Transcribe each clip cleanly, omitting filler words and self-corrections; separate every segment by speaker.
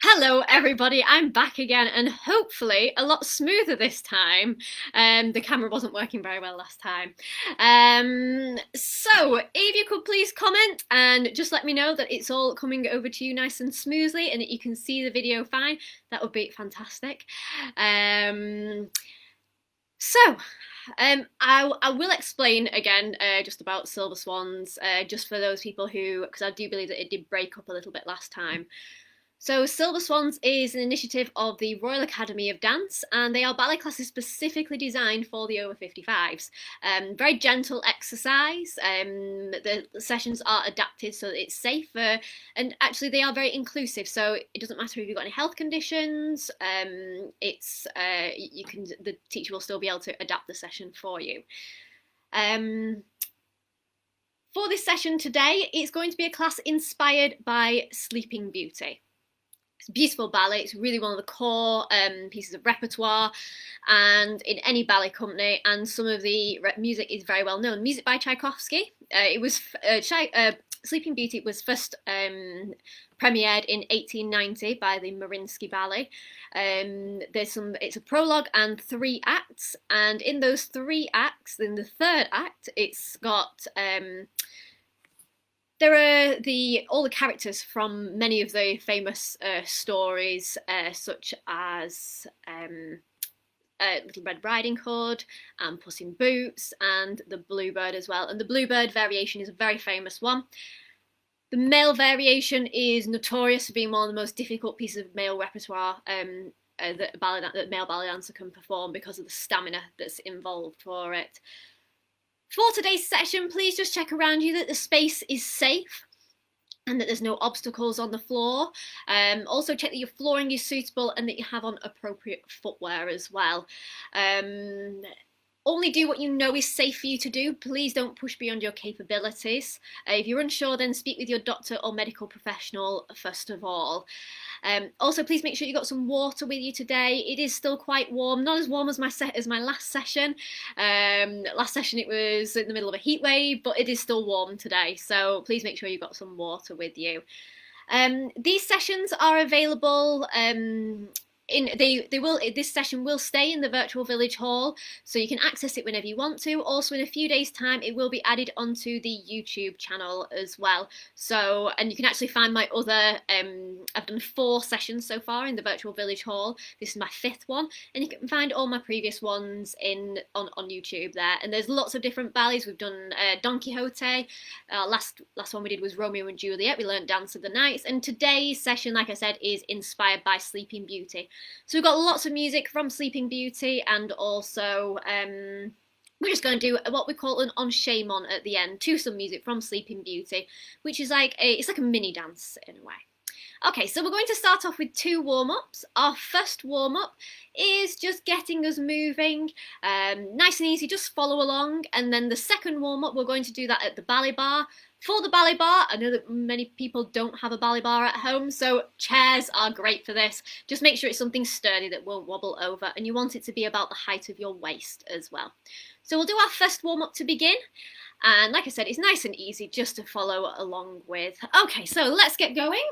Speaker 1: Hello everybody, I'm back again and hopefully a lot smoother this time. The camera wasn't working very well last time. So if you could please comment and just let me know that it's all coming over to you nice and smoothly and that you can see the video fine, that would be fantastic. So, I will explain again just about Silver Swans, just for those people who, because I do believe that it did break up a little bit last time. So, Silver Swans is an initiative of the Royal Academy of Dance, and they are ballet classes specifically designed for the over 55s. Very gentle exercise. The sessions are adapted so that it's safer, and actually they are very inclusive. So it doesn't matter if you've got any health conditions. The teacher will still be able to adapt the session for you. For this session today, it's going to be a class inspired by Sleeping Beauty. It's a beautiful ballet. It's really one of the core pieces of repertoire, and in any ballet company. And some of the music is very well known. Music by Tchaikovsky. Sleeping Beauty was first premiered in 1890 by the Mariinsky Ballet. It's a prologue and 3 acts, and in those 3 acts, in the 3rd act, it's got there are all the characters from many of the famous stories, such as Little Red Riding Hood and Puss in Boots and the Bluebird as well. And the Bluebird variation is a very famous one. The male variation is notorious for being one of the most difficult pieces of male repertoire that a male ballet dancer can perform because of the stamina that's involved for it. For today's session, please just check around you that the space is safe and that there's no obstacles on the floor. Also check that your flooring is suitable and that you have on appropriate footwear as well. Only do what you know is safe for you to do. Please don't push beyond your capabilities. If you're unsure, then speak with your doctor or medical professional first of all. Also, please make sure you got some water with you today. It is still quite warm, not as warm as my last session. Last session it was in the middle of a heat wave, but it is still warm today. So please make sure you've got some water with you. These sessions are available. This session will stay in the virtual village hall, so you can access it whenever you want to. Also, in a few days' time, it will be added onto the YouTube channel as well. So, and you can actually find my other. I've done 4 sessions so far in the virtual village hall. This is my 5th one, and you can find all my previous ones on YouTube there. And there's lots of different ballets. We've done Don Quixote. Last one we did was Romeo and Juliet. We learned Dance of the Nights, and today's session, like I said, is inspired by Sleeping Beauty. So we've got lots of music from Sleeping Beauty, and also we're just going to do what we call an Onchain at the end to some music from Sleeping Beauty, which is it's like a mini dance in a way. Okay, so we're going to start off with 2 warm-ups. Our first warm-up is just getting us moving, nice and easy, just follow along. And then the second warm-up, we're going to do that at the ballet bar. For the ballet bar, I know that many people don't have a ballet bar at home, so chairs are great for this. Just make sure it's something sturdy that won't wobble over, and you want it to be about the height of your waist as well. So we'll do our first warm-up to begin. And like I said, it's nice and easy just to follow along with. Okay, so let's get going.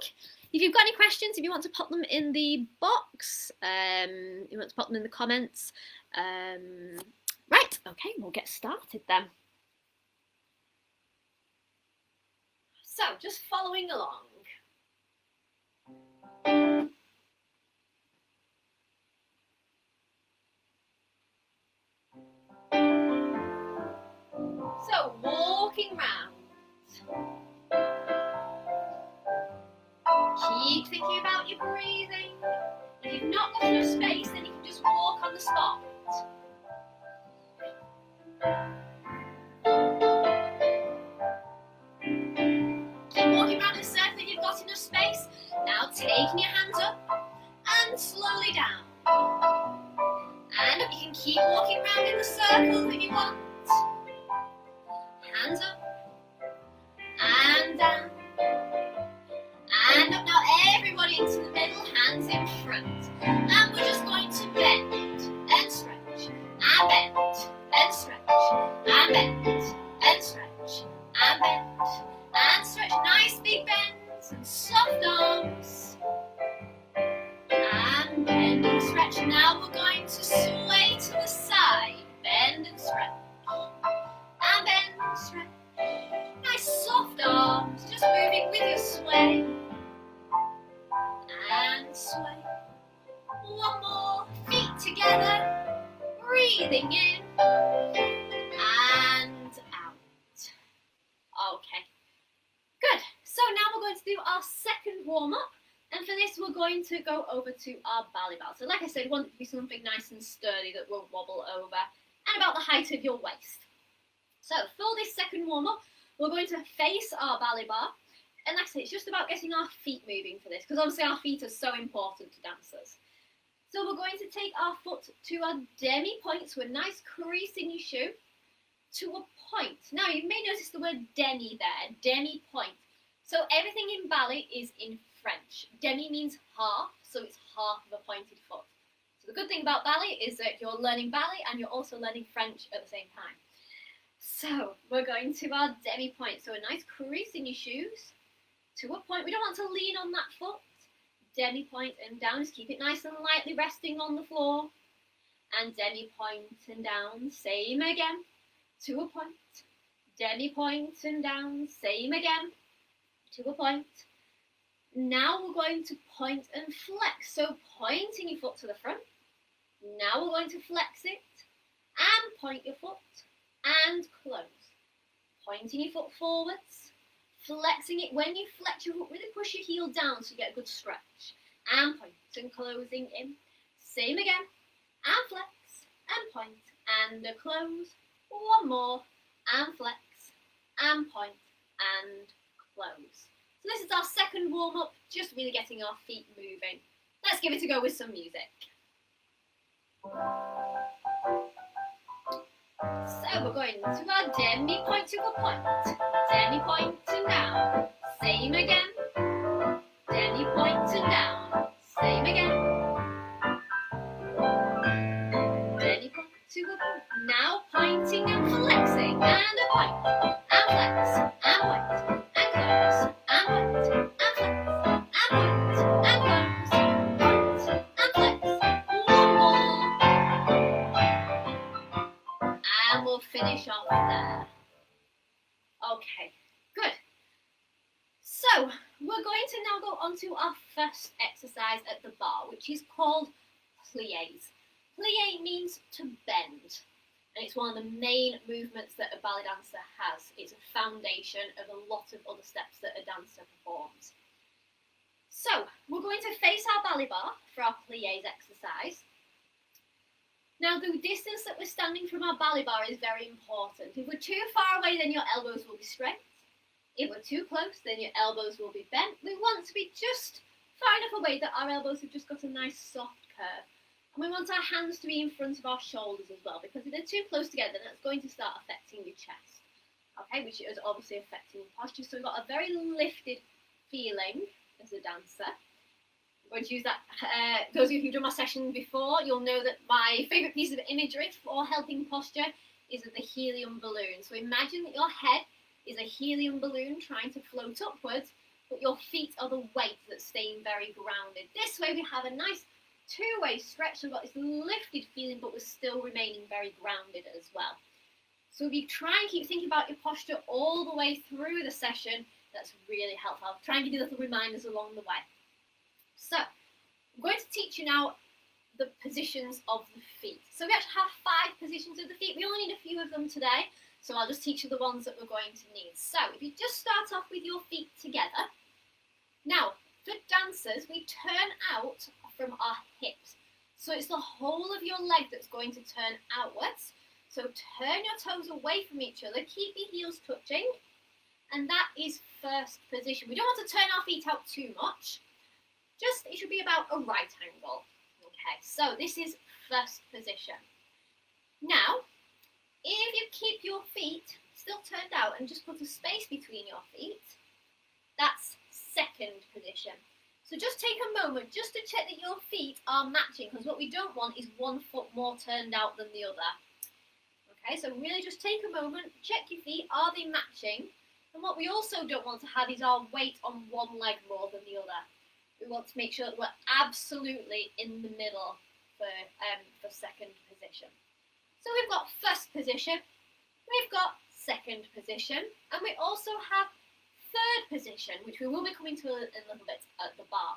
Speaker 1: If you've got any questions, if you want to pop them in the box, you want to pop them in the comments. Right, okay, we'll get started then. So, just following along. So, walking round. Keep thinking about your breathing. If you've not got enough space, then you can just walk on the spot. Keep walking around in a circle if you've got enough space. Now taking your hands up and slowly down. And up, you can keep walking around in the circle if you want. Hands up and down. And up now, everybody into the middle, hands in front. And we're just going to bend and stretch, and bend and stretch, and bend and stretch, and bend and stretch. Nice big bends and soft arms. Bend and stretch. Now we're going to sway to the side. Bend and stretch. And bend and stretch. Nice soft arms, just moving with your sway. And sway. One more, feet together, breathing in and out. Okay, good. So now we're going to do our second warm-up, and for this we're going to go over to our ballet bar. So like I said, we want it to be something nice and sturdy that won't wobble over, and about the height of your waist. So for this second warm-up, we're going to face our ballet bar, and like I said, it's just about getting our feet moving for this, because obviously our feet are so important to dancers. So we're going to take our foot to a demi-point, so a nice crease in your shoe, to a point. Now you may notice the word demi there, demi-point. So everything in ballet is in French. Demi means half, so it's half of a pointed foot. So the good thing about ballet is that you're learning ballet and you're also learning French at the same time. So we're going to our demi-point, so a nice crease in your shoes, to a point. We don't want to lean on that foot. Demi-point and down, just keep it nice and lightly resting on the floor. And demi-point and down, same again, to a point. Demi-point and down, same again, to a point. Now we're going to point and flex, so pointing your foot to the front. Now we're going to flex it, and point your foot, and close. Pointing your foot forwards, flexing it. When you flex your foot, really push your heel down so you get a good stretch. And point and closing in. Same again. And flex. And point. And close. One more. And flex. And point. And close. So this is our second warm-up. Just really getting our feet moving. Let's give it a go with some music. So we're going to our demi-point to a point. Demi-point and down. Same again. Demi-point and down. Same again. Demi-point to a point. Now pointing and flexing. And a point. And flex. And point. And close. And point. And flex. And point. And close. Point. And flex. One more. And we'll finish off there. Okay, good. So, we're going to now go on to our first exercise at the bar, which is called Plies. Plie means to bend, and it's one of the main movements that a ballet dancer has. It's a foundation of a lot of other steps that a dancer performs. So, we're going to face our ballet bar for our Plies exercise. Now, the distance that we're standing from our ballet bar is very important. If we're too far away, then your elbows will be straight. If we're too close, then your elbows will be bent. We want to be just far enough away that our elbows have just got a nice soft curve. And we want our hands to be in front of our shoulders as well, because if they're too close together, then that's going to start affecting your chest. Okay, which is obviously affecting your posture. So we've got a very lifted feeling as a dancer. I'm going to use that. Those of you who've done my session before, you'll know that my favourite piece of imagery for helping posture is the helium balloon. So imagine that your head is a helium balloon trying to float upwards, but your feet are the weight that's staying very grounded. This way we have a nice two-way stretch. We've got this lifted feeling, but we're still remaining very grounded as well. So if you try and keep thinking about your posture all the way through the session, that's really helpful. I'll try and give you little reminders along the way. So, I'm going to teach you now the positions of the feet. So we actually have 5 positions of the feet. We only need a few of them today, so I'll just teach you the ones that we're going to need. So, if you just start off with your feet together. Now, for dancers, we turn out from our hips. So it's the whole of your leg that's going to turn outwards. So turn your toes away from each other, keep your heels touching, and that is first position. We don't want to turn our feet out too much. Just, it should be about a right angle. Okay, so this is first position. Now, if you keep your feet still turned out and just put a space between your feet, that's second position. So just take a moment just to check that your feet are matching, because what we don't want is one foot more turned out than the other. Okay, so really just take a moment, check your feet, are they matching? And what we also don't want to have is our weight on one leg more than the other. We want to make sure that we're absolutely in the middle for second position. So we've got first position, we've got second position, and we also have third position, which we will be coming to in a little bit at the bar.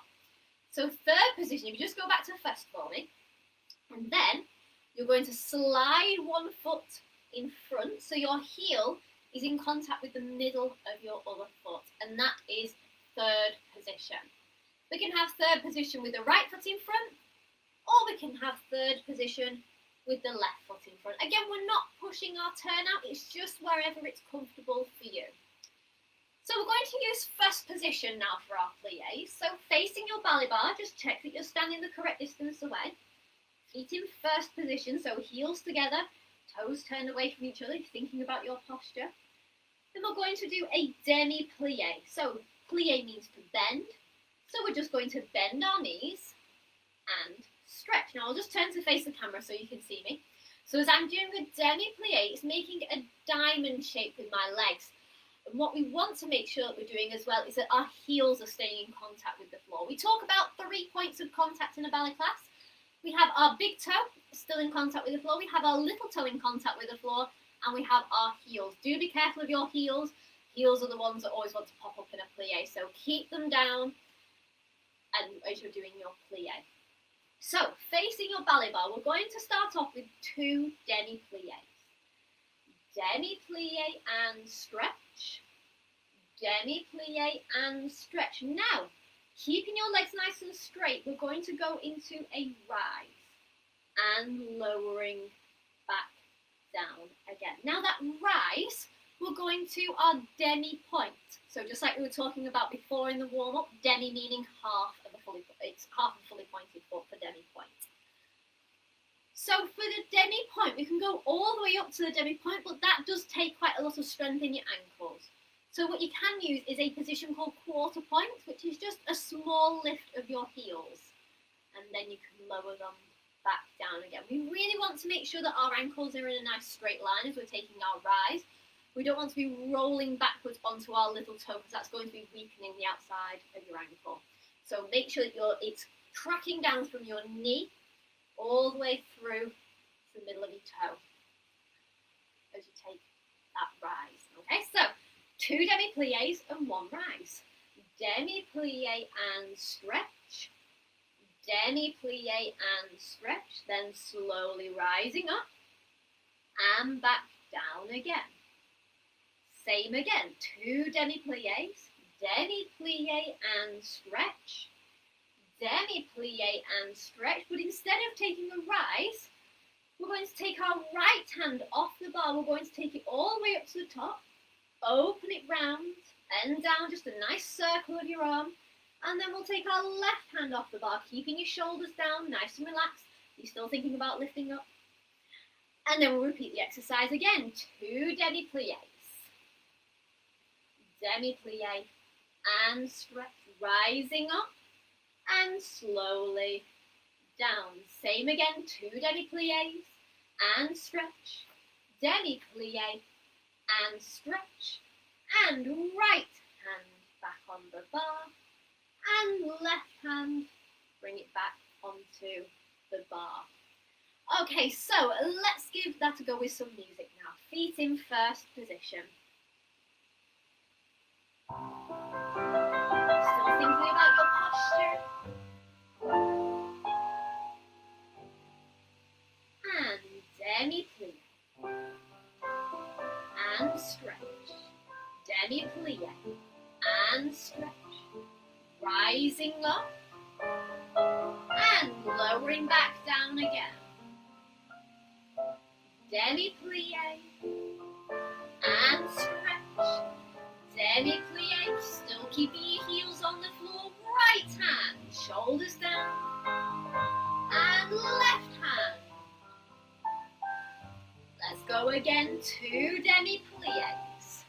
Speaker 1: So third position, if you just go back to first for me, and then you're going to slide one foot in front, so your heel is in contact with the middle of your other foot, and that is third position. We can have third position with the right foot in front, or we can have third position with the left foot in front. Again, we're not pushing our turn out, it's just wherever it's comfortable for you. So we're going to use first position now for our plies. So facing your ballet bar, just check that you're standing the correct distance away. Feet in first position, so heels together, toes turned away from each other, thinking about your posture. Then we're going to do a demi-plie. So plie means to bend. So we're just going to bend our knees and stretch. Now I'll just turn to face the camera so you can see me. So as I'm doing a demi-plie, it's making a diamond shape with my legs. And what we want to make sure that we're doing as well is that our heels are staying in contact with the floor. We talk about 3 points of contact in a ballet class. We have our big toe still in contact with the floor, we have our little toe in contact with the floor, and we have our heels. Do be careful of your heels. Heels are the ones that always want to pop up in a plie, so keep them down and as you're doing your plie. So, facing your ballet bar, we're going to start off with 2 demi-plies. Demi-plie and stretch. Demi-plie and stretch. Now, keeping your legs nice and straight, we're going to go into a rise and lowering back down again. Now that rise, we're going to our demi-point. So just like we were talking about before in the warm-up, demi meaning half of a fully pointed foot for demi-point. So for the demi-point, we can go all the way up to the demi-point, but that does take quite a lot of strength in your ankles. So what you can use is a position called quarter point, which is just a small lift of your heels. And then you can lower them back down again. We really want to make sure that our ankles are in a nice straight line as we're taking our rise. We don't want to be rolling backwards onto our little toe because that's going to be weakening the outside of your ankle. So make sure that it's tracking down from your knee all the way through to the middle of your toe as you take that rise. Okay, so 2 demi-plies and 1 rise. Demi-plie and stretch. Demi-plie and stretch. Then slowly rising up and back down again. Same again. 2 demi-plies. Demi-plie and stretch. Demi-plie and stretch. But instead of taking a rise, we're going to take our right hand off the bar. We're going to take it all the way up to the top. Open it round and down, just a nice circle of your arm. And then we'll take our left hand off the bar, keeping your shoulders down, nice and relaxed. You're still thinking about lifting up. And then we'll repeat the exercise again. 2 demi-plies. Demi-plie and stretch, rising up and slowly down. Same again, 2 demi-plies and stretch. Demi-plie and stretch, and right hand back on the bar, and left hand, bring it back onto the bar. Okay, so let's give that a go with some music now. Feet in first position. Still thinking about your posture. And demi-plie. And stretch. Demi-plie and stretch. Rising up and lowering back down again. Demi-plie and stretch. Demi-plie, still keeping your heels on the floor. Right hand, shoulders down. And left hand. Let's go again, 2 demi-plies.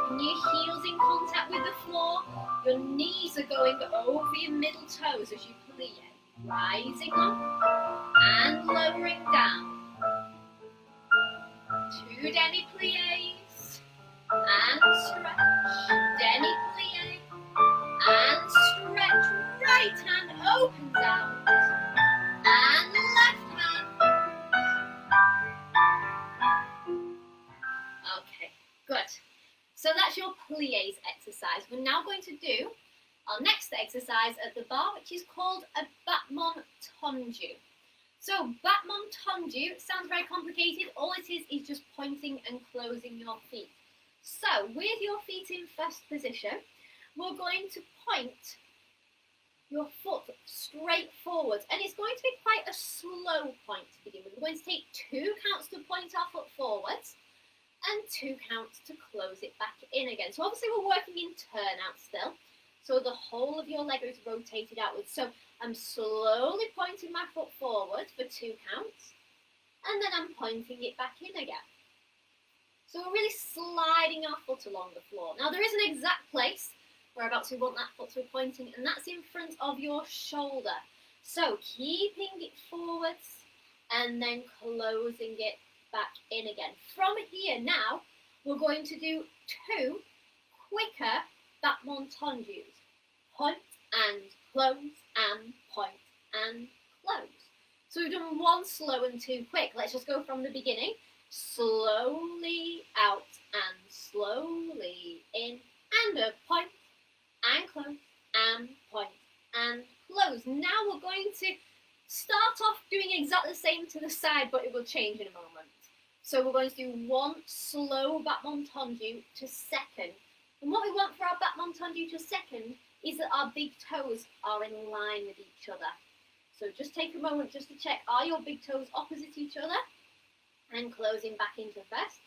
Speaker 1: Keeping your heels in contact with the floor. Your knees are going over your middle toes as you plie. Rising up and lowering down. 2 demi-plies and stretch. Demi-plie and stretch. exercise. We're now going to do our next exercise at the bar, which is called a battement tondu. So battement tondu sounds very complicated. All it is just pointing and closing your feet. So with your feet in first position, we're going to point your foot straight forward, and it's going to be quite a slow point to begin with. We're going to take 2 counts to point our foot forwards and 2 counts to close it back in again. So obviously we're working in turnout still, so the whole of your leg is rotated outwards. So I'm slowly pointing my foot forward for 2 counts, and then I'm pointing it back in again. So we're really sliding our foot along the floor. Now there is an exact place whereabouts we want that foot to be pointing, and that's in front of your shoulder. So keeping it forwards and then closing it back in again. From here now, we're going to do 2 quicker battement tondus. Point and close and point and close. So we've done 1 slow and 2 quick. Let's just go from the beginning. Slowly out and slowly in and a point and close and point and close. Now we're going to start off doing exactly the same to the side, but it will change in a moment. So we're going to do 1 slow battement tondu to second. And what we want for our battement tondu to second is that our big toes are in line with each other. So just take a moment just to check, are your big toes opposite each other? And closing back into first.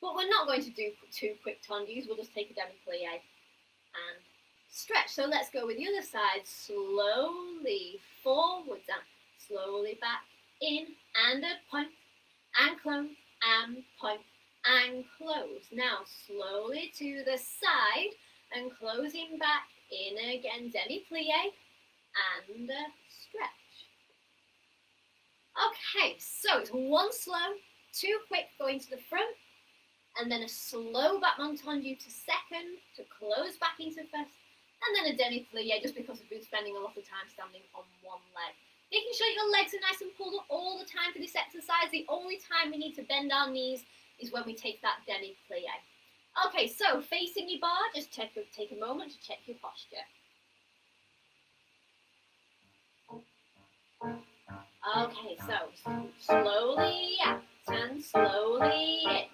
Speaker 1: But we're not going to do 2 quick tondus, we'll just take a demi-plie and stretch. So let's go with the other side. Slowly forwards and slowly back in and a point and close and point and close. Now slowly to the side and closing back in again, demi-plie and a stretch. Okay, so it's 1 slow, 2 quick going to the front, and then a slow battement tondu to second to close back into first, and then a demi-plie just because we've been spending a lot of time standing on 1 leg. Making sure your legs are nice and pulled up all the time for this exercise. The only time we need to bend our knees is when we take that demi-plie. Okay, so facing your bar, just take a moment to check your posture. Okay, so slowly out and slowly in.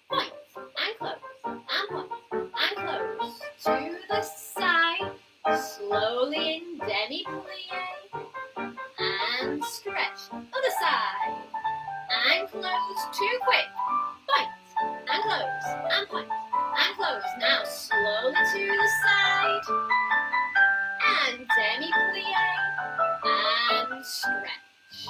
Speaker 1: Point and close and point and close to the side. Slowly in, demi-plie and stretch. Other side and close. 2 quick. Point and close and point and close. Now slowly to the side and demi-plie and stretch.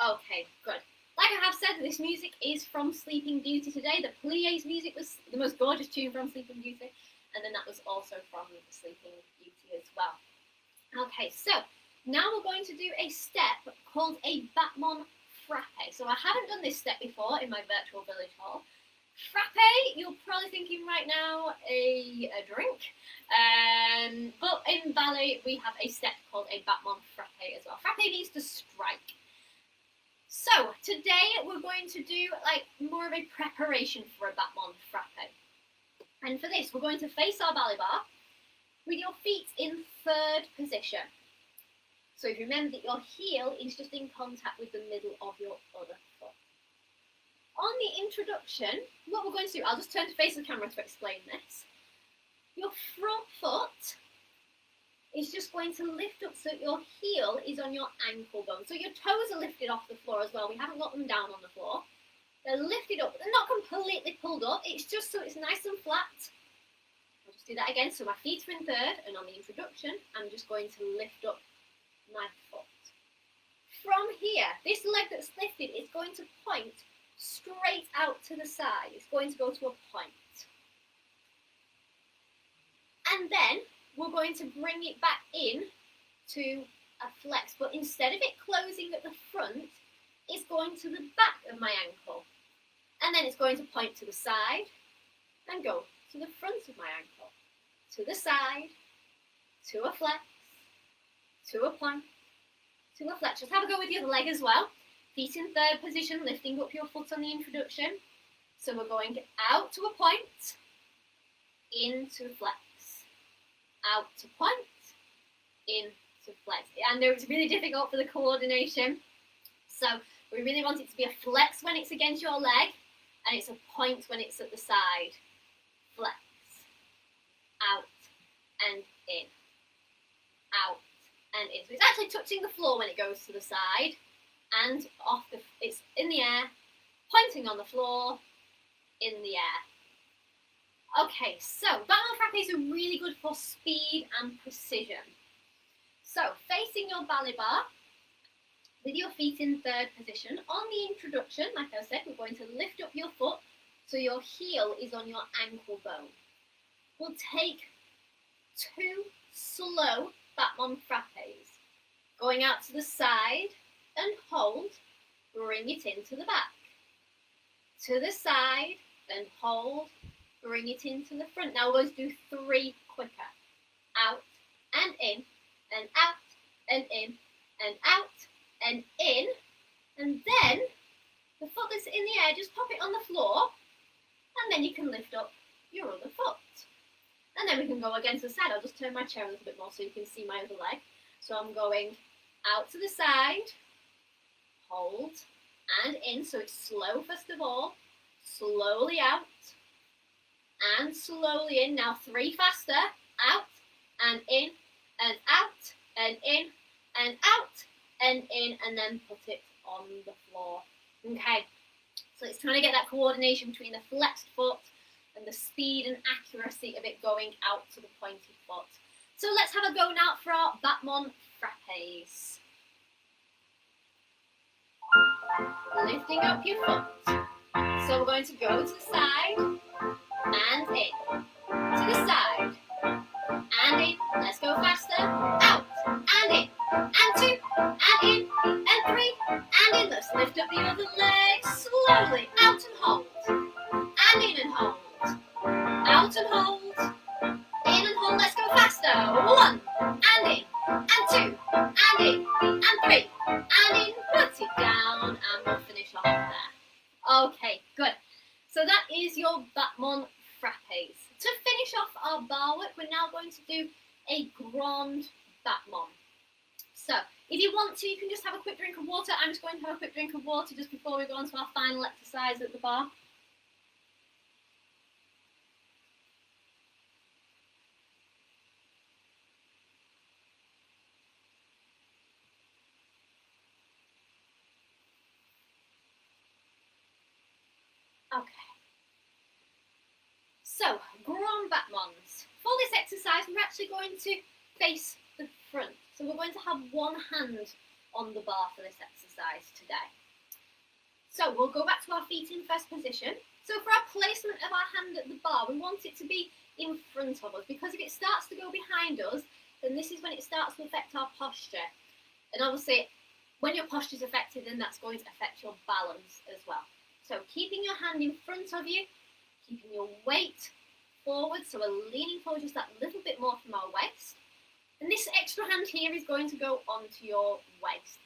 Speaker 1: Okay, good. Like I have said, this music is from Sleeping Beauty today. The Plies music was the most gorgeous tune from Sleeping Beauty, and then that was also from Sleeping Beauty as well. Okay, so now we're going to do a step called a battement frappe. So I haven't done this step before in my virtual village hall. Frappe, you're probably thinking right now a drink, but in ballet we have a step called a battement frappe as well. Frappe means to strike. So today we're going to do like more of a preparation for a battement frappe. And for this we're going to face our ballet bar with your feet in 3rd position. So if you remember that your heel is just in contact with the middle of your other foot. On the introduction, what we're going to do, I'll just turn to face the camera to explain this. Your front foot is just going to lift up so that your heel is on your ankle bone. So your toes are lifted off the floor as well. We haven't got them down on the floor. They're lifted up, but they're not completely pulled up. It's just so it's nice and flat. I'll just do that again. So my feet are in 3rd, and on the introduction, I'm just going to lift up my foot. From here, this leg that's lifted is going to point straight out to the side. It's going to go to a point. And then we're going to bring it back in to a flex, but instead of it closing at the front, it's going to the back of my ankle. And then it's going to point to the side and go to the front of my ankle, to the side, to a flex, to a point, to a flex. Just have a go with the other leg as well. Feet in 3rd position, lifting up your foot on the introduction. So we're going out to a point, into flex, out to point, in to flex. I know it's really difficult for the coordination, so we really want it to be a flex when it's against your leg, and it's a point when it's at the side. Flex, out and in, out and in. So it's actually touching the floor when it goes to the side, and it's in the air, pointing on the floor, in the air. Okay, so battement frappes are really good for speed and precision. So facing your ballet bar, with your feet in third position, on the introduction, like I said, we're going to lift up your foot so your heel is on your ankle bone. We'll take 2 slow battement frappes, going out to the side and hold, bring it into the back. To the side and hold, bring it into the front. Now we're going to do 3 quicker. Out and in, and out and in, and out and in, and then the foot that's in the air, just pop it on the floor, and then you can lift up your other foot. And then we can go against the side. I'll just turn my chair a little bit more so you can see my other leg. So I'm going out to the side, hold, and in. So it's slow first of all, slowly out, and slowly in. Now 3 faster, out, and in, and out, and in, and out, and in, and then put it on the floor. Okay, so it's trying to get that coordination between the flexed foot and the speed and accuracy of it going out to the pointed foot. So let's have a go now for our battement frappes. Lifting up your foot. So we're going to go to the side and in. To the side and in. Let's go faster. Out and in. And 2 and in. And 3 and in. Let's lift up the other leg slowly. Out and hold. And in and hold. Out and hold. In and hold. Let's go faster. 1 and in. And 2 and in. And 3 and in. Put it down and we'll finish off there. Okay, good. So that is your battement frappes. To finish off our bar work, we're now going to do a grand battement. So if you want to, you can just have a quick drink of water. I'm just going to have a quick drink of water just before we go on to our final exercise at the bar. Okay. So, grand battements. For this exercise, we're actually going to face the front. So we're going to have one hand on the bar for this exercise today. So we'll go back to our feet in first position. So for our placement of our hand at the bar, we want it to be in front of us, because if it starts to go behind us, then this is when it starts to affect our posture. And obviously, when your posture is affected, then that's going to affect your balance as well. So keeping your hand in front of you, keeping your weight forward, so we're leaning forward just that little bit more from our waist. And this extra hand here is going to go onto your waist.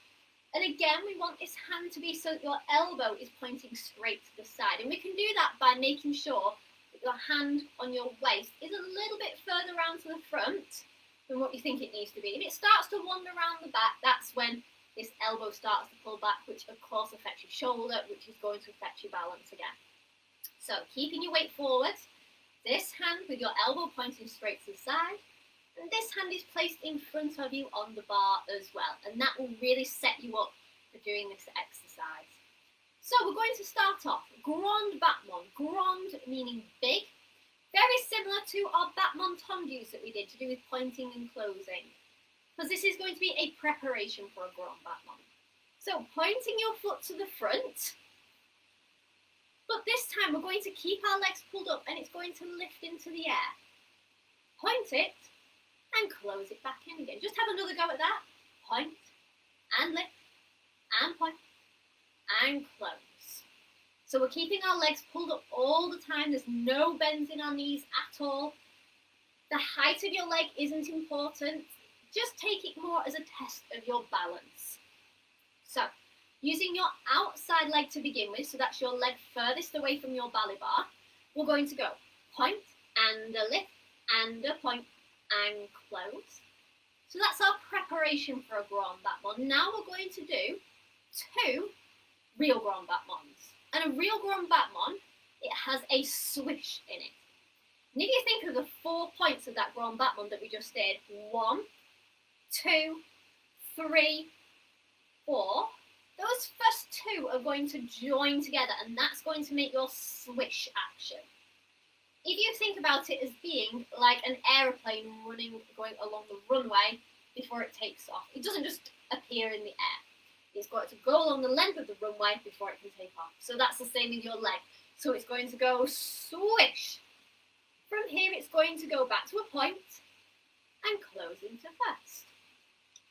Speaker 1: And again, we want this hand to be so that your elbow is pointing straight to the side. And we can do that by making sure that your hand on your waist is a little bit further around to the front than what you think it needs to be. If it starts to wander around the back, that's when this elbow starts to pull back, which of course affects your shoulder, which is going to affect your balance again. So keeping your weight forward, this hand with your elbow pointing straight to the side, and this hand is placed in front of you on the bar as well, and that will really set you up for doing this exercise. So we're going to start off grand battement, grand meaning big, very similar to our battement tondus that we did to do with pointing and closing, because this is going to be a preparation for a grand battement. So pointing your foot to the front, but this time we're going to keep our legs pulled up and it's going to lift into the air. Point it and close it back in again. Just have another go at that. Point and lift and point and close. So we're keeping our legs pulled up all the time. There's no bends in our knees at all. The height of your leg isn't important. Just take it more as a test of your balance. So using your outside leg to begin with, so that's your leg furthest away from your ballet bar, we're going to go point and a lift, and a point, and close. So that's our preparation for a grand battement. Now we're going to do 2 real grand battements. And a real grand battement, it has a swish in it. And if you think of the 4 points of that grand battement that we just did, 1, 2, 3, 4, those first 2 are going to join together, and that's going to make your swish action. If you think about it as being like an aeroplane going along the runway before it takes off, it doesn't just appear in the air. It's got to go along the length of the runway before it can take off. So that's the same with your leg. So it's going to go swish. From here, it's going to go back to a point and close into first.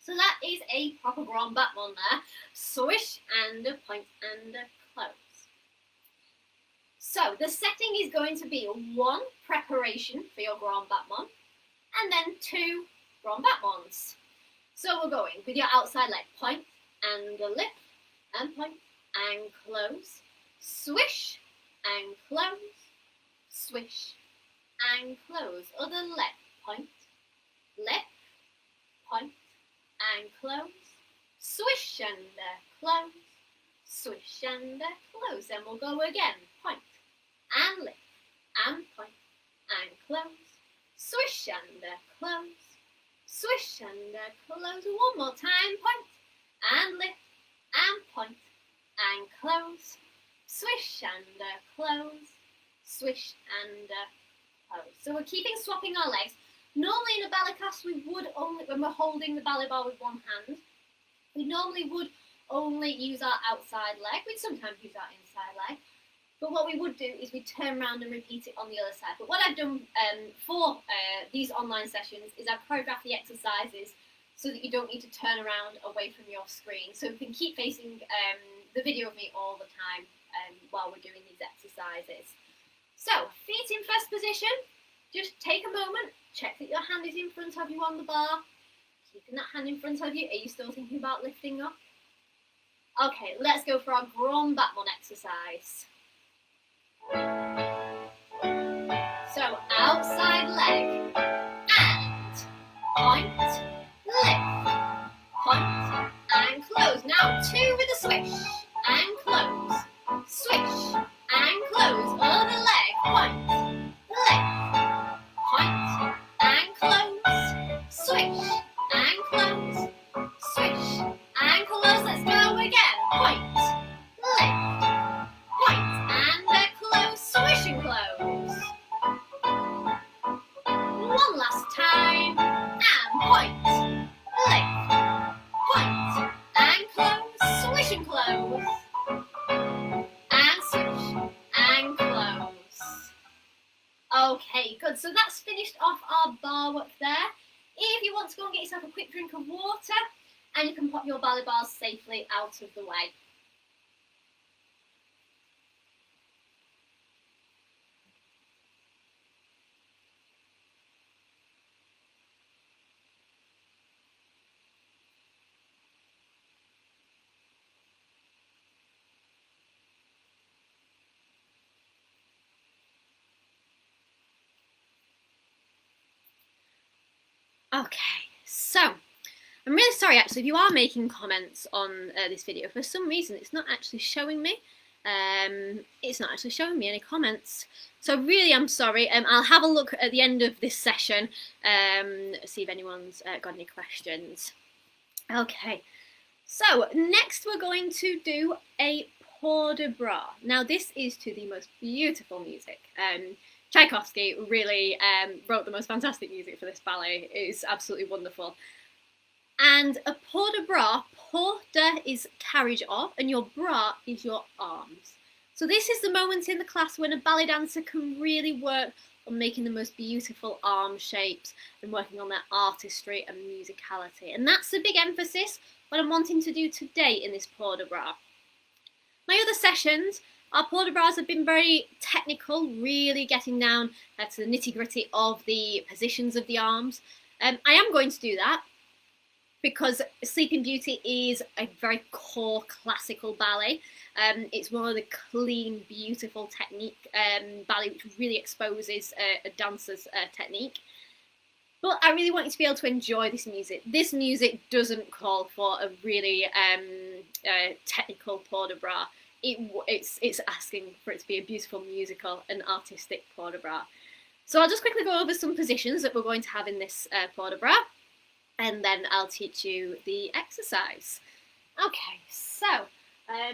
Speaker 1: So that is a proper grand battement there. Swish and a point and a close. So the setting is going to be 1 preparation for your grand battement and then 2 grand battements. So we're going with your outside leg, point and a lift and point and close. Swish and close. Swish and close. Other leg, point, lift, point and close. Swish and close. Swish and close. Then we'll go again, point and lift and point and close. Swish and close. Swish and close. One more time, point and lift and point and close. Swish and close. Swish and close. So we're swapping our legs. Normally in a ballet class we would only, when we're holding the ballet bar with one hand, we normally would only use our outside leg. We'd sometimes use our inside leg. But what we would do is we'd turn around and repeat it on the other side. But what I've done for these online sessions is I've choreographed the exercises so that you don't need to turn around away from your screen. So you can keep facing the video of me all the time while we're doing these exercises. So, feet in first position. Just take a moment, check that your hand is in front of you on the bar. Keeping that hand in front of you. Are you still thinking about lifting up? Okay, let's go for our grand battement exercise. So, outside leg and point, lift, point and close. Now 2 with a swish and close. Swish and close. Other leg, point, lift, point and close. Swish and close. Swish and close. Let's go again. Point, lift, point and close. Swish and close. One last time. And point, lift, point and close. Swish and close. And swish and close. Okay, good. So that's finished off our bar work there. If you want to go and get yourself a quick drink of water, and you can pop your ballet bars safely out of the way. Okay, so I'm really sorry actually if you are making comments on this video. For some reason it's not actually showing me. It's not actually showing me any comments. So really I'm sorry. I'll have a look at the end of this session, see if anyone's got any questions. Okay, so next we're going to do a port de bras. Now this is to the most beautiful music. Tchaikovsky really wrote the most fantastic music for this ballet. It is absolutely wonderful. And a port de bras, porte is carriage of, and your bras is your arms. So this is the moment in the class when a ballet dancer can really work on making the most beautiful arm shapes and working on their artistry and musicality. And that's the big emphasis what I'm wanting to do today in this port de bras. My other sessions, our port de bras have been very technical, really getting down to the nitty-gritty of the positions of the arms. I am going to do that because Sleeping Beauty is a very core classical ballet. It's one of the clean, beautiful technique ballet which really exposes a dancer's technique. But I really want you to be able to enjoy this music. This music doesn't call for a really technical port de bras. It's asking for it to be a beautiful musical and artistic port de bras. So I'll just quickly go over some positions that we're going to have in this port de bras, and then I'll teach you the exercise. Okay, so I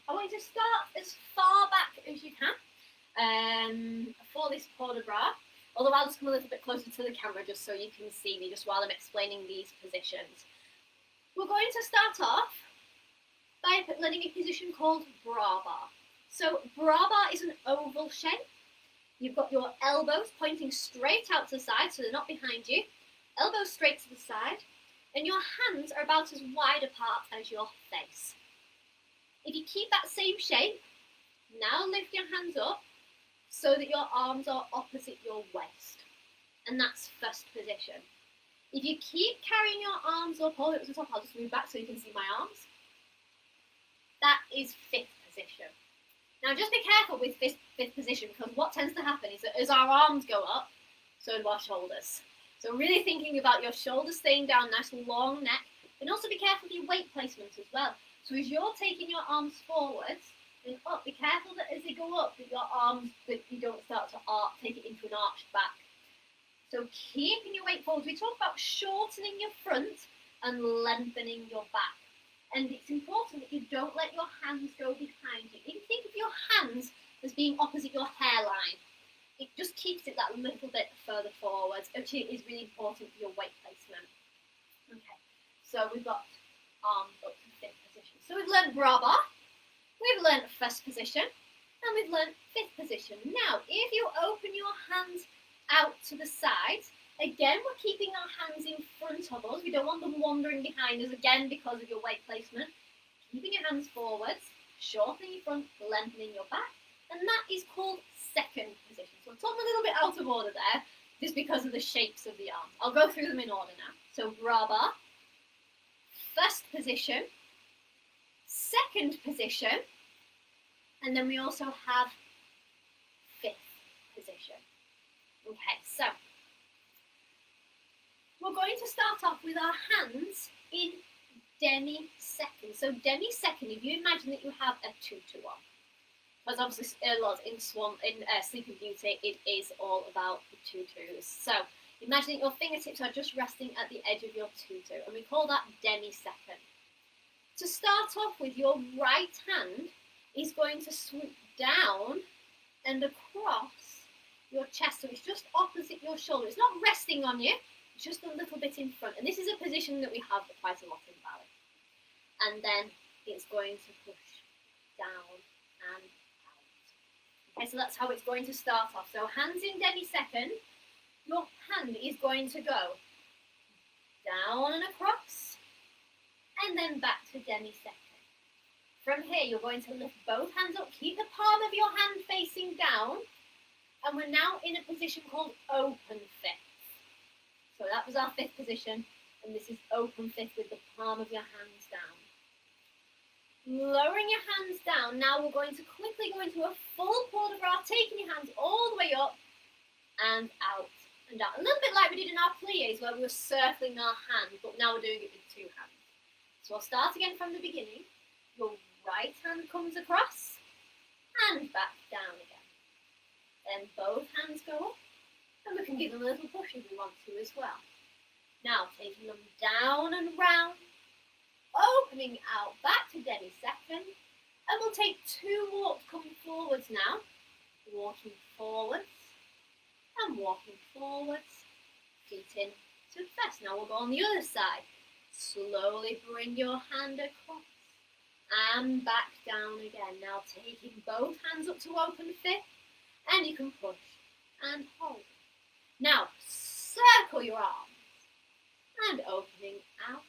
Speaker 1: want you to start as far back as you can for this port de bras. Although I'll just come a little bit closer to the camera just so you can see me just while I'm explaining these positions. We're going to start off by learning a position called bras barre. So bras barre is an oval shape. You've got your elbows pointing straight out to the side, so they're not behind you. Elbows straight to the side, and your hands are about as wide apart as your face. If you keep that same shape, now lift your hands up so that your arms are opposite your waist. And that's first position. If you keep carrying your arms up all the way up to the top, I'll just move back so you can see my arms. That is fifth position. Now just be careful with fifth position, because what tends to happen is that as our arms go up, so do our shoulders. So really thinking about your shoulders staying down, nice long neck, and also be careful with your weight placement as well. So as you're taking your arms forwards and up, be careful that as they go up, that your arms, that you don't start to take it into an arched back. So keeping your weight forward. We talk about shortening your front and lengthening your back. And it's important that you don't let your hands go behind you. If you think of your hands as being opposite your hairline, it just keeps it that little bit further forward, which is really important for your weight placement. Okay, so we've got arms up to fifth position. So we've learned bras barre, we've learned first position, and we've learned fifth position. Now, if you open your hands out to the sides, again, we're keeping our hands in front of us. We don't want them wandering behind us, again, because of your weight placement. Keeping your hands forwards, shortening your front, lengthening your back, and that is called second position. So I'm talking a little bit out of order there, just because of the shapes of the arms. I'll go through them in order now. So bras barre, first position, second position, and then we also have fifth position. Okay, so we're going to start off with our hands in demi-second. So demi-second, if you imagine that you have a 2-1, because obviously a lot in Sleeping Beauty, it is all about the 2-2s. So imagine that your fingertips are just resting at the edge of your 2-2, and we call that demi-second. To start off with, your right hand is going to swoop down and across your chest, so it's just opposite your shoulder. It's not resting on you, it's just a little bit in front. And this is a position that we have quite a lot in ballet. And then it's going to push down and out. Okay, so that's how it's going to start off. So hands in demi-second, your hand is going to go down and across, and then back to demi-second. From here, you're going to lift both hands up, keep the palm of your hand facing down, and we're now in a position called open fifth. So that was our fifth position, and this is open fifth with the palm of your hands down. Lowering your hands down, now we're going to quickly go into a full port de bras, taking your hands all the way up and out and down. A little bit like we did in our plies, where we were circling our hand, but now we're doing it with two hands. So I'll start again from the beginning. Your right hand comes across and back down again. Then both hands go up, and we can give them a little push if we want to as well. Now taking them down and round, opening out back to demi-second, and we'll take two walks coming forwards now. Walking forwards and walking forwards, feet in to first. Now we'll go on the other side. Slowly bring your hand across and back down again. Now taking both hands up to open fifth, and you can push and hold. Now circle your arms and opening out.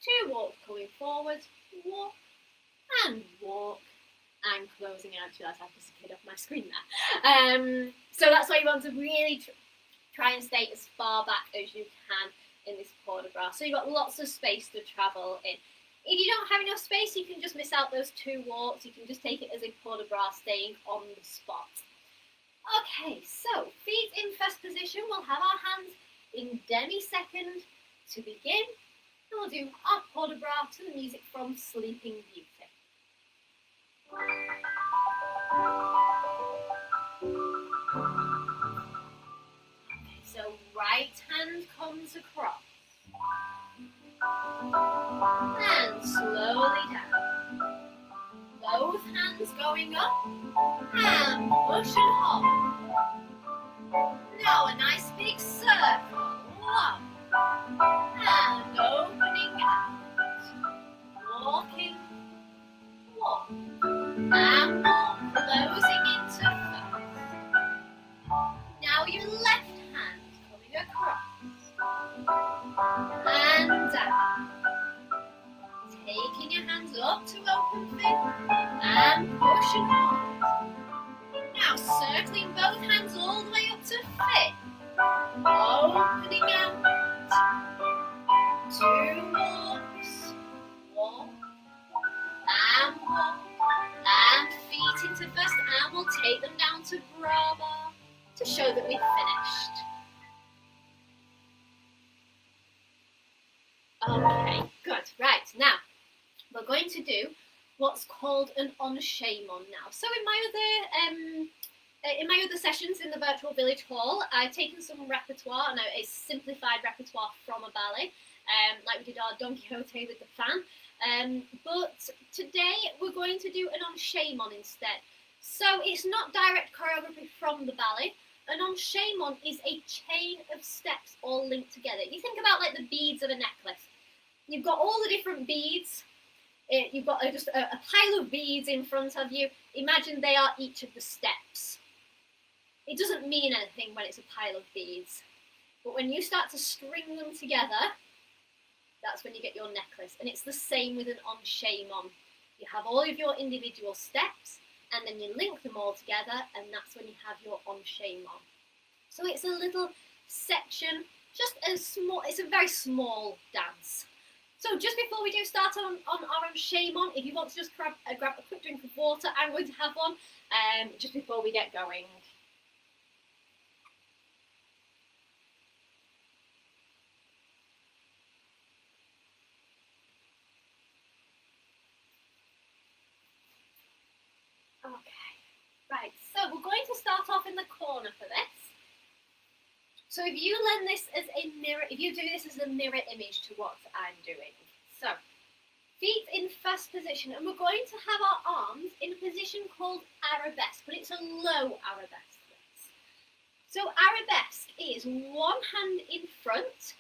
Speaker 1: Two walks coming forward, walk and walk and closing out. Actually, that's just a kid off my screen there. So that's why you want to really try and stay as far back as you can in this port de bras. So you've got lots of space to travel in. If you don't have enough space, you can just miss out those 2 walks. You can just take it as a port de bras, staying on the spot. Okay, so feet in first position. We'll have our hands in demi-second to begin. And we'll do our port de bras to the music from Sleeping Beauty. Okay, so right hand comes across. And slowly down. Both hands going up. And push and hold. Now a nice big circle. Up. And opening out. Walking. Walk. And walk. Closing into first. Now your left hand coming across. And down. Taking your hands up to open fin. And push and hold. Now circling both hands all the way up to fin. Opening out. 2 walks. Walk. And walk. And feet into first. And we'll take them down to bra bar to show that we've finished. Okay, good. Right, now we're going to do what's called an Onchain now. So in my other sessions in the virtual village hall, I've taken some repertoire, and a simplified repertoire from a ballet, like we did our Don Quixote with the fan. But today we're going to do an Onchain instead. So it's not direct choreography from the ballet. An Onchain is a chain of steps all linked together. You think about like the beads of a necklace. You've got all the different beads. You've got just a pile of beads in front of you. Imagine they are each of the steps. It doesn't mean anything when it's a pile of beads. But when you start to string them together, that's when you get your necklace. And it's the same with an Onchain. You have all of your individual steps, and then you link them all together, and that's when you have your Onchain. So it's a little section, it's a very small dance. So just before we do start on our Onchain, if you want to just grab a quick drink of water, I'm going to have one just before we get going. Okay, right, so we're going to start off in the corner for this. So if you lend this as a mirror, if you do this as a mirror image to what I'm doing. So, feet in first position, and we're going to have our arms in a position called arabesque, but it's a low arabesque. So arabesque is one hand in front,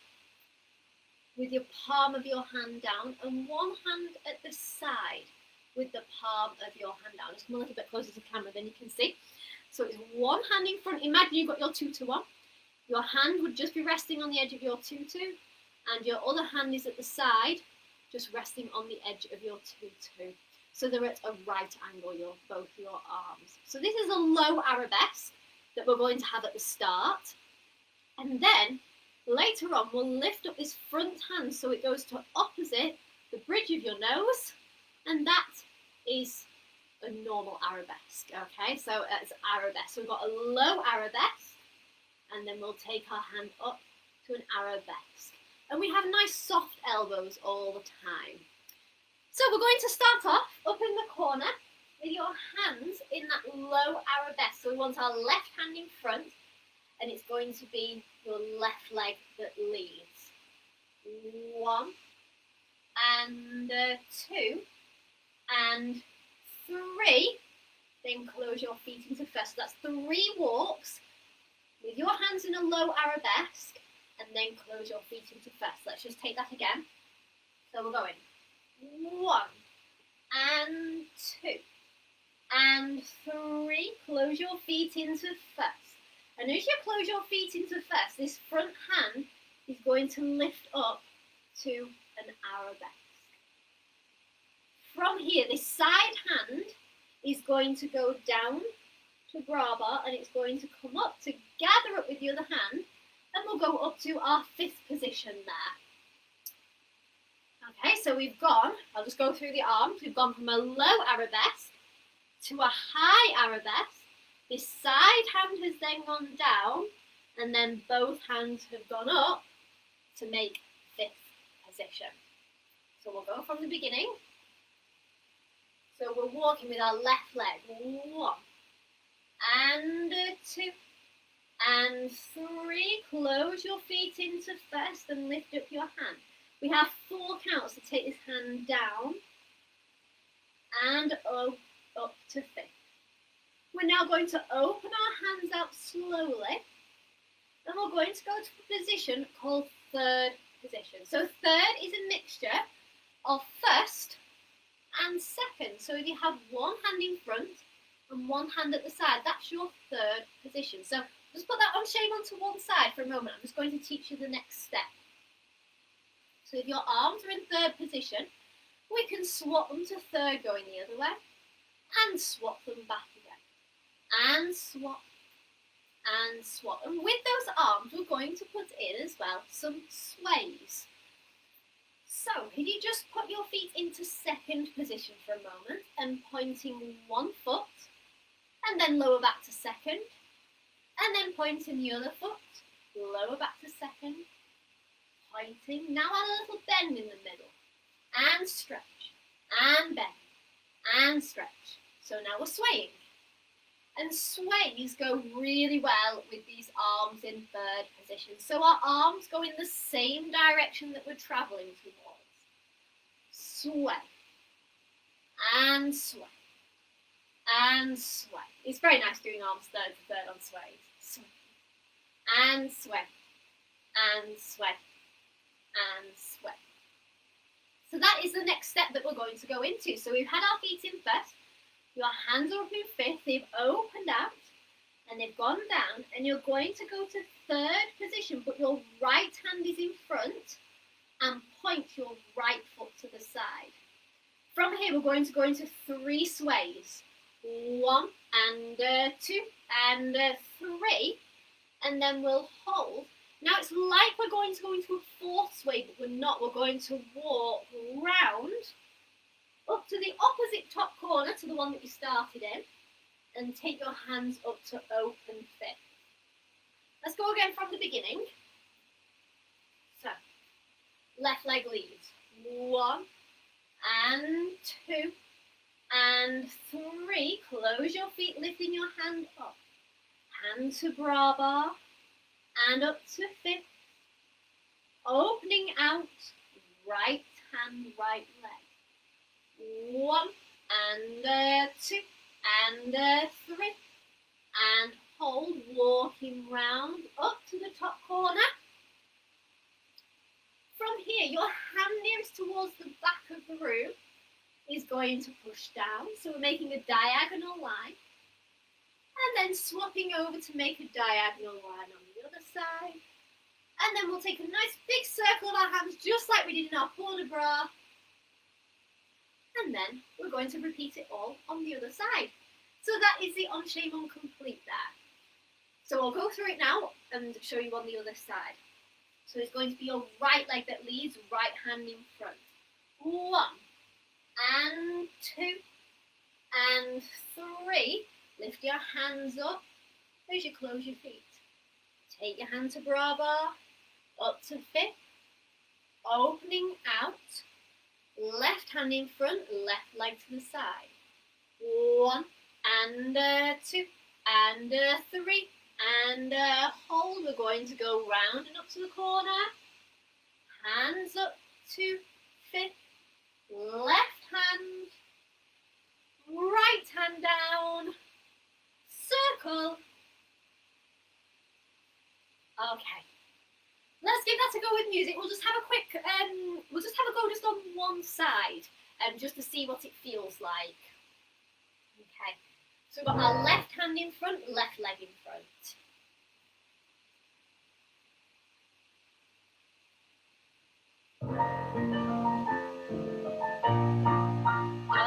Speaker 1: with your palm of your hand down, and one hand at the side, with the palm of your hand down. Just come a little bit closer to the camera, then you can see. So it's one hand in front. Imagine you've got your tutu on. Your hand would just be resting on the edge of your tutu, and your other hand is at the side, just resting on the edge of your tutu. So they're at a right angle, both your arms. So this is a low arabesque that we're going to have at the start. And then later on, we'll lift up this front hand so it goes to opposite the bridge of your nose, and that is a normal arabesque. Okay, so it's arabesque. So we've got a low arabesque, and then we'll take our hand up to an arabesque. And we have nice soft elbows all the time. So we're going to start off up in the corner with your hands in that low arabesque. So we want our left hand in front, and it's going to be your left leg that leads. 1, and 2, and 3. Then close your feet into first. So that's 3 walks with your hands in a low arabesque, and then close your feet into first. Let's just take that again. So we're going 1, and 2, and 3. Close your feet into first. And as you close your feet into first, this front hand is going to lift up to an arabesque. From here, this side hand is going to go down to bra bar, and it's going to come up to gather up with the other hand, and we'll go up to our 5th position there. Okay, so we've gone, I'll just go through the arms, we've gone from a low arabesque to a high arabesque. This side hand has then gone down, and then both hands have gone up to make 5th position. So we'll go from the beginning. So we're walking with our left leg. 1 and 2 and 3. Close your feet into first and lift up your hand. We have 4 counts to take this hand down and up to 5th. We're now going to open our hands out slowly, and we're going to go to a position called 3rd position. So 3rd is a mixture of 1st and 2nd. So if you have 1 hand in front and 1 hand at the side, that's your 3rd position. So just put that Onchain onto one side for a moment. I'm just going to teach you the next step. So if your arms are in 3rd position, we can swap them to 3rd going the other way, and swap them back again, and swap, and swap. And with those arms, we're going to put in as well some sways. So if you just put your feet into 2nd position for a moment, and pointing 1 foot, and then lower back to 2nd, and then pointing the other foot, lower back to 2nd, pointing. Now add a little bend in the middle, and stretch, and bend, and stretch. So now we're swaying. And sways go really well with these arms in 3rd position. So our arms go in the same direction that we're travelling towards. Sway, and sway, and sway. It's very nice doing arms 3rd to 3rd on sways. Sway, and sway, and sway, and sway. So that is the next step that we're going to go into. So we've had our feet in first, your hands are up in 5th, they've opened out, and they've gone down, and you're going to go to 3rd position, but your right hand is in front, and point your right foot to the side. From here, we're going to go into 3 sways. 1 and 2 and 3, and then we'll hold. Now it's like we're going to go into a 4th sway, but we're not. We're going to walk round up to the opposite top corner to the one that you started in, and take your hands up to open 5th. Let's go again from the beginning. So, left leg leads. 1 and 2 and 3. Close your feet, lifting your hand up. Hand to bra bar, and up to 5th. Opening out, right hand, right leg. 1 and 2 and 3. And hold, walking round up to the top corner. From here, your hand nearest towards the back of the room is going to push down. So we're making a diagonal line. And then swapping over to make a diagonal line on the other side. And then we'll take a nice big circle of our hands, just like we did in our port de bras. And then we're going to repeat it all on the other side. So that is the Onchain complete there. So I'll go through it now and show you on the other side. So it's going to be your right leg that leads, right hand in front. 1 and 2 and 3. Lift your hands up as you close your feet. Take your hand to bra bar, up to 5th. Opening out. Left hand in front, left leg to the side. 1 and 2 and 3 and hold. We're going to go round and up to the corner. Hands up to 5th. Left hand, right hand down. Circle. Okay. Let's give that a go with music. We'll just have a quick, we'll just have a go just on one side, just to see what it feels like. Okay. So we've got our left hand in front, left leg in front.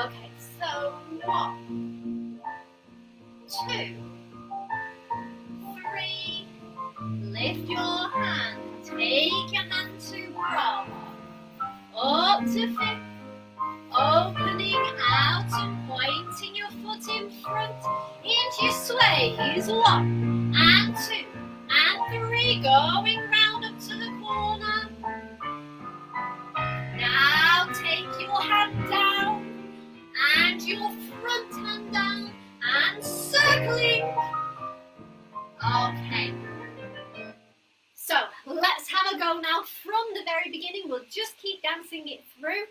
Speaker 1: Okay, so 1, 2, 3, lift your hands. up to fifth, opening out and pointing your foot in front, into your sways, 1 and 2 and 3, going round up to the corner. Now take your hand down and your front hand down and circling. Okay, so let's have a go now from the very beginning. We'll just keep dancing it through.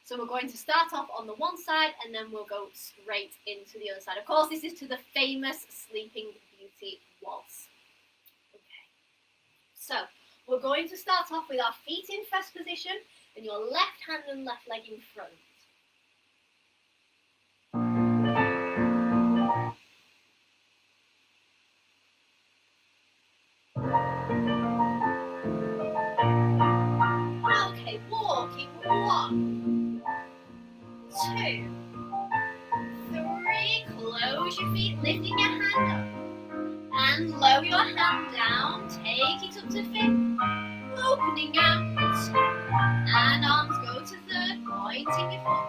Speaker 1: So we're going to start off on the one side and then we'll go straight into the other side. Of course, this is to the famous Sleeping Beauty waltz. Okay, so we're going to start off with our feet in first position and your left hand and left leg in front. Okay, walking, 1, 2, 3, close your feet, lifting your hand up, and lower your hand down, take it up to fifth, opening out, and arms go to third, pointing your foot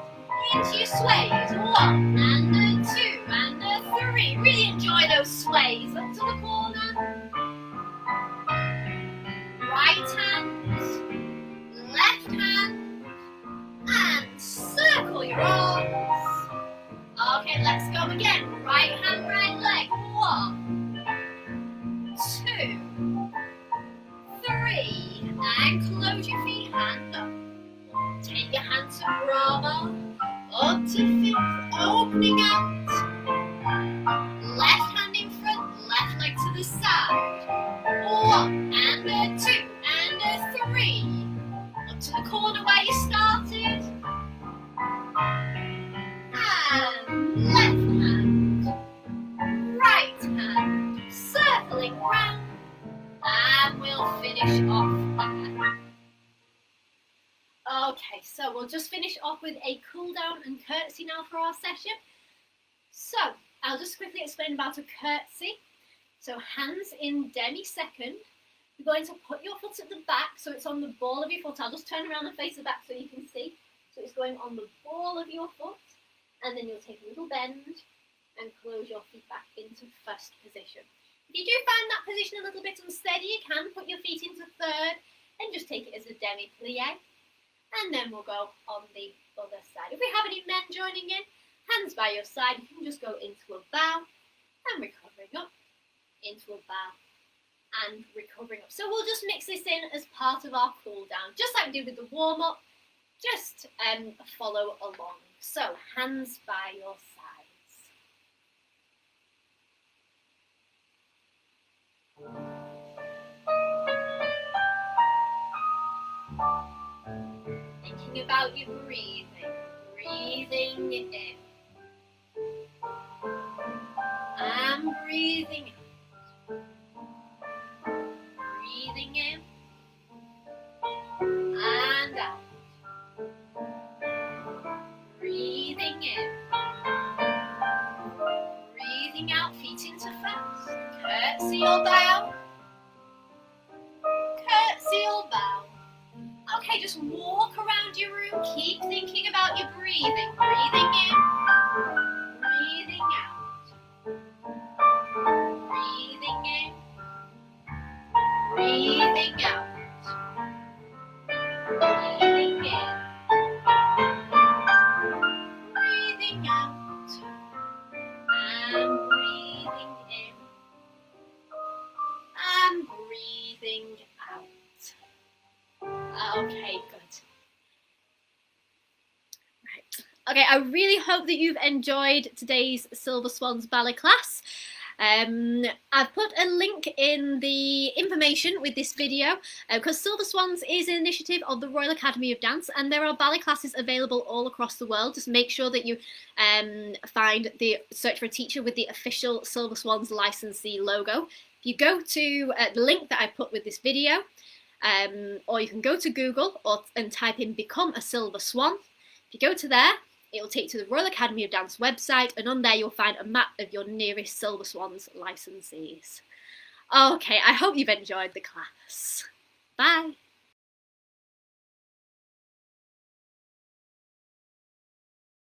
Speaker 1: into your sways, 1 and 2 and 3, really enjoy those sways, up to the corner, right hand, left hand, and circle your arms. Okay, let's go again. Right hand, right leg. 1, 2, 3, and close your feet, hand up. Take your hand to Bravo, up to fifth, opening out. Left hand in front, left leg to the side. 1 and 2 and 3. Up to the corner where you started. And left hand, right hand, circling round. And we'll finish off there. Okay, so we'll just finish off with a cool down and curtsy now for our session. So, I'll just quickly explain about a curtsy. So, hands in demi-second. You're going to put your foot at the back, so it's on the ball of your foot. I'll just turn around and face the back so you can see. So it's going on the ball of your foot, and then you'll take a little bend and close your feet back into first position. If you do find that position a little bit unsteady, you can put your feet into third and just take it as a demi-plie. And then we'll go on the other side. If we have any men joining in, hands by your side, you can just go into a bow and recovering up, into a bow and recovering up. So we'll just mix this in as part of our cool down, just like we did with the warm up. Just follow along. So hands by your sides. Thinking about your breathing. Breathing in. And breathing out. Breathing in. And out. Breathing in. Breathing out, feet into first. Curtsy or bow. Curtsy or bow. Okay, just walk around your room. Keep thinking about your breathing. Breathing in. Breathing out. Breathing in. Breathing out. Breathing in. Breathing out. And breathing in. And breathing out. Okay, good. Right. Okay, I really hope that you've enjoyed today's Silver Swans ballet class. I've put a link in the information with this video because Silver Swans is an initiative of the Royal Academy of Dance, and there are ballet classes available all across the world. Just make sure that you search for a teacher with the official Silver Swans licensee logo. If you go to the link that I put with this video, or you can go to Google and type in "Become a Silver Swan." If you go to there, it will take you to the Royal Academy of Dance website, and on there you'll find a map of your nearest Silver Swans licensees. Okay, I hope you've enjoyed the class. Bye!